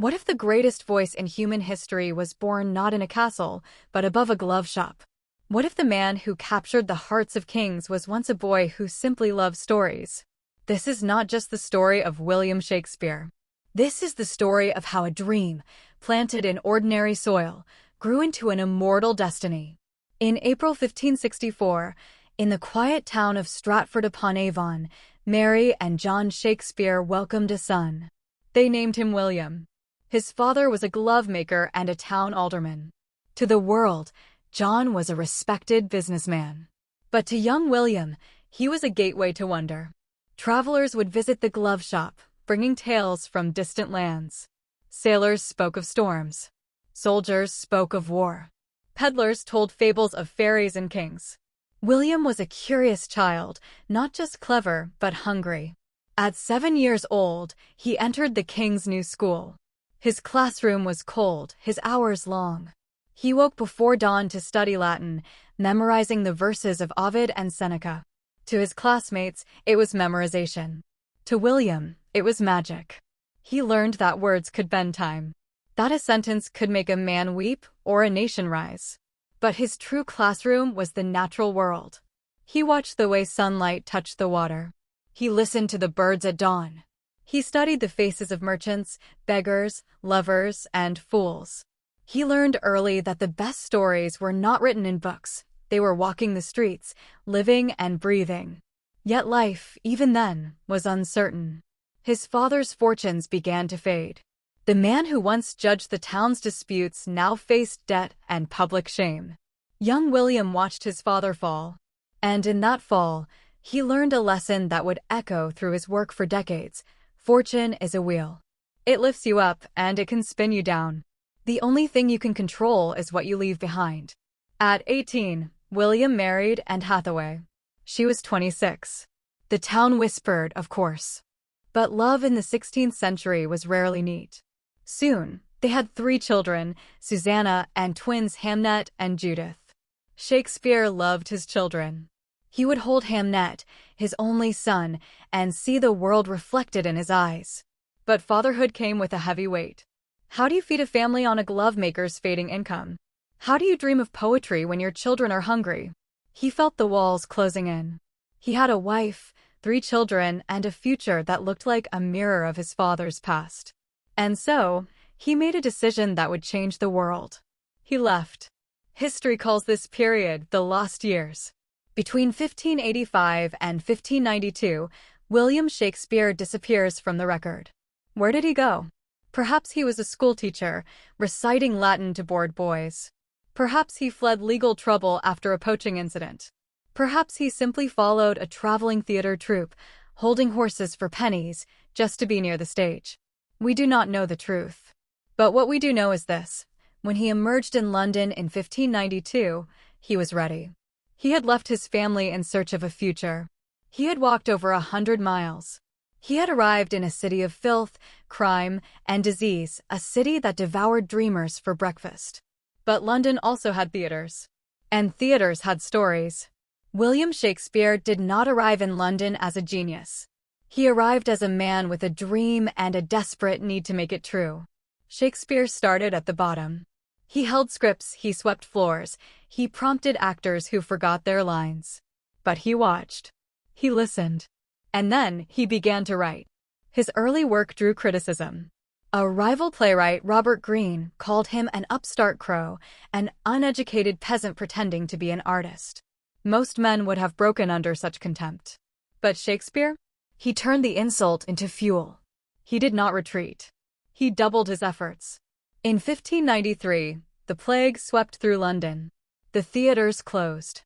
What if the greatest voice in human history was born not in a castle, but above a glove shop? What if the man who captured the hearts of kings was once a boy who simply loved stories? This is not just the story of William Shakespeare. This is the story of how a dream, planted in ordinary soil, grew into an immortal destiny. In April 1564, in the quiet town of Stratford-upon-Avon, Mary and John Shakespeare welcomed a son. They named him William. His father was a glove maker and a town alderman. To the world, John was a respected businessman. But to young William, he was a gateway to wonder. Travelers would visit the glove shop, bringing tales from distant lands. Sailors spoke of storms. Soldiers spoke of war. Peddlers told fables of fairies and kings. William was a curious child, not just clever, but hungry. At 7 years old, he entered the king's new school. His classroom was cold, his hours long. He woke before dawn to study Latin, memorizing the verses of Ovid and Seneca. To his classmates, it was memorization. To William, it was magic. He learned that words could bend time, that a sentence could make a man weep or a nation rise. But his true classroom was the natural world. He watched the way sunlight touched the water. He listened to the birds at dawn. He studied the faces of merchants, beggars, lovers, and fools. He learned early that the best stories were not written in books. They were walking the streets, living and breathing. Yet life, even then, was uncertain. His father's fortunes began to fade. The man who once judged the town's disputes now faced debt and public shame. Young William watched his father fall. And in that fall, he learned a lesson that would echo through his work for decades. Fortune is a wheel. It lifts you up and it can spin you down. The only thing you can control is what you leave behind. At 18, William married Anne Hathaway. She was 26. The town whispered, of course. But love in the 16th century was rarely neat. Soon, they had 3 children, Susanna and twins Hamnet and Judith. Shakespeare loved his children. He would hold Hamnet, his only son, and see the world reflected in his eyes. But fatherhood came with a heavy weight. How do you feed a family on a glove maker's fading income? How do you dream of poetry when your children are hungry? He felt the walls closing in. He had a wife, 3 children, and a future that looked like a mirror of his father's past. And so, he made a decision that would change the world. He left. History calls this period the lost years. Between 1585 and 1592, William Shakespeare disappears from the record. Where did he go? Perhaps he was a schoolteacher, reciting Latin to bored boys. Perhaps he fled legal trouble after a poaching incident. Perhaps he simply followed a traveling theater troupe, holding horses for pennies, just to be near the stage. We do not know the truth. But what we do know is this. When he emerged in London in 1592, he was ready. He had left his family in search of a future. He had walked over 100 miles. He had arrived in a city of filth, crime, and disease, a city that devoured dreamers for breakfast. But London also had theaters. And theaters had stories. William Shakespeare did not arrive in London as a genius. He arrived as a man with a dream and a desperate need to make it true. Shakespeare started at the bottom. He held scripts, he swept floors, he prompted actors who forgot their lines. But he watched. He listened. And then he began to write. His early work drew criticism. A rival playwright, Robert Greene, called him an upstart crow, an uneducated peasant pretending to be an artist. Most men would have broken under such contempt. But Shakespeare? He turned the insult into fuel. He did not retreat. He doubled his efforts. In 1593, the plague swept through London. The theaters closed.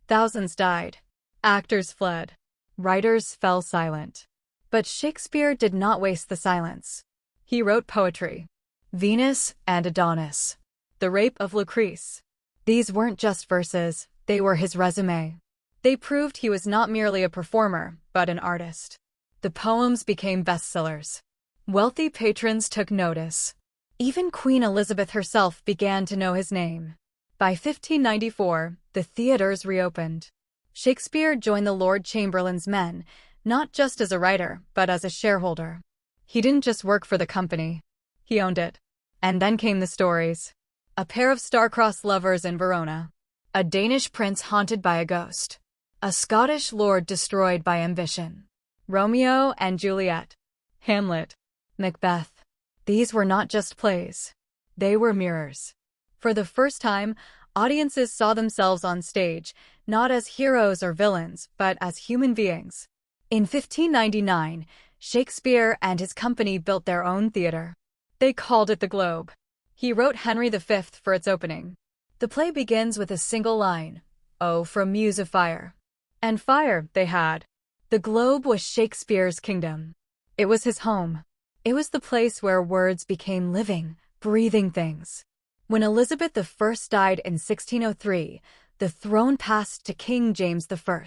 Thousands died. Actors fled. Writers fell silent. But Shakespeare did not waste the silence. He wrote poetry. Venus and Adonis. The Rape of Lucrece. These weren't just verses, they were his resume. They proved he was not merely a performer, but an artist. The poems became bestsellers. Wealthy patrons took notice. Even Queen Elizabeth herself began to know his name. By 1594, the theaters reopened. Shakespeare joined the Lord Chamberlain's men, not just as a writer, but as a shareholder. He didn't just work for the company. He owned it. And then came the stories. A pair of star-crossed lovers in Verona. A Danish prince haunted by a ghost. A Scottish lord destroyed by ambition. Romeo and Juliet. Hamlet. Macbeth. These were not just plays. They were mirrors. For the first time, audiences saw themselves on stage, not as heroes or villains, but as human beings. In 1599, Shakespeare and his company built their own theater. They called it the Globe. He wrote Henry V for its opening. The play begins with a single line, "Oh, from muse of fire." And fire they had. The Globe was Shakespeare's kingdom. It was his home. It was the place where words became living, breathing things. When Elizabeth I died in 1603, the throne passed to King James I.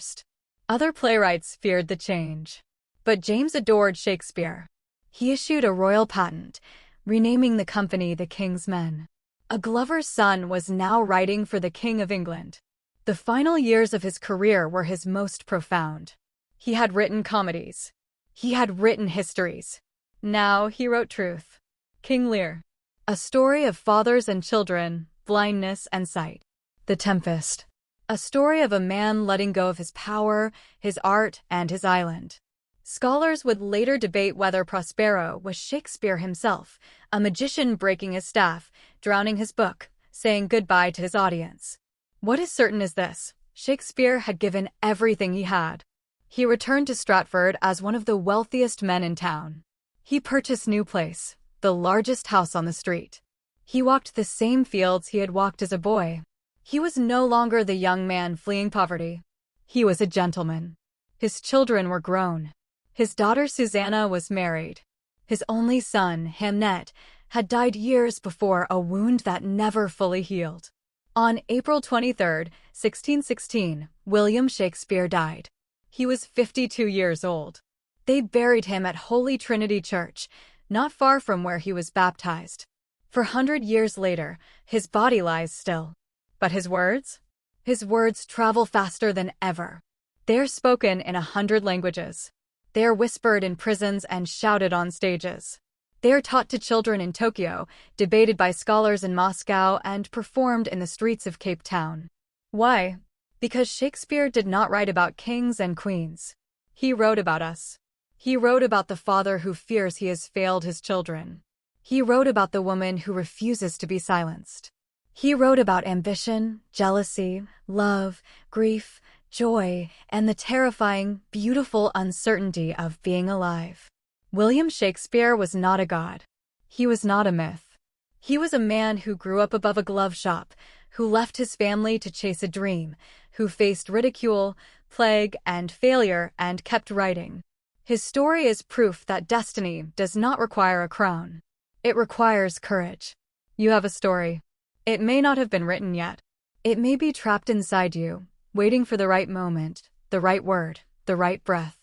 Other playwrights feared the change. But James adored Shakespeare. He issued a royal patent, renaming the company the King's Men. A Glover's son was now writing for the King of England. The final years of his career were his most profound. He had written comedies. He had written histories. Now he wrote truth. King Lear. A story of fathers and children, blindness and sight. The Tempest. A story of a man letting go of his power, his art, and his island. Scholars would later debate whether Prospero was Shakespeare himself, a magician breaking his staff, drowning his book, saying goodbye to his audience. What is certain is this: Shakespeare had given everything he had. He returned to Stratford as one of the wealthiest men in town. He purchased New Place, the largest house on the street. He walked the same fields he had walked as a boy. He was no longer the young man fleeing poverty. He was a gentleman. His children were grown. His daughter Susanna was married. His only son, Hamnet, had died years before, a wound that never fully healed. On April 23, 1616, William Shakespeare died. He was 52 years old. They buried him at Holy Trinity Church, not far from where he was baptized. 400 years later, his body lies still. But his words? His words travel faster than ever. They're spoken in 100 languages. They're whispered in prisons and shouted on stages. They're taught to children in Tokyo, debated by scholars in Moscow, and performed in the streets of Cape Town. Why? Because Shakespeare did not write about kings and queens. He wrote about us. He wrote about the father who fears he has failed his children. He wrote about the woman who refuses to be silenced. He wrote about ambition, jealousy, love, grief, joy, and the terrifying, beautiful uncertainty of being alive. William Shakespeare was not a god. He was not a myth. He was a man who grew up above a glove shop, who left his family to chase a dream, who faced ridicule, plague, and failure, and kept writing. His story is proof that destiny does not require a crown. It requires courage. You have a story. It may not have been written yet. It may be trapped inside you, waiting for the right moment, the right word, the right breath.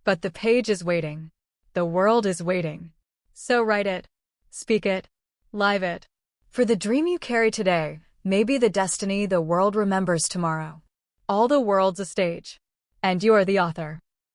But the page is waiting. The world is waiting. So write it, speak it, live it. For the dream you carry today may be the destiny the world remembers tomorrow. All the world's a stage, and you are the author.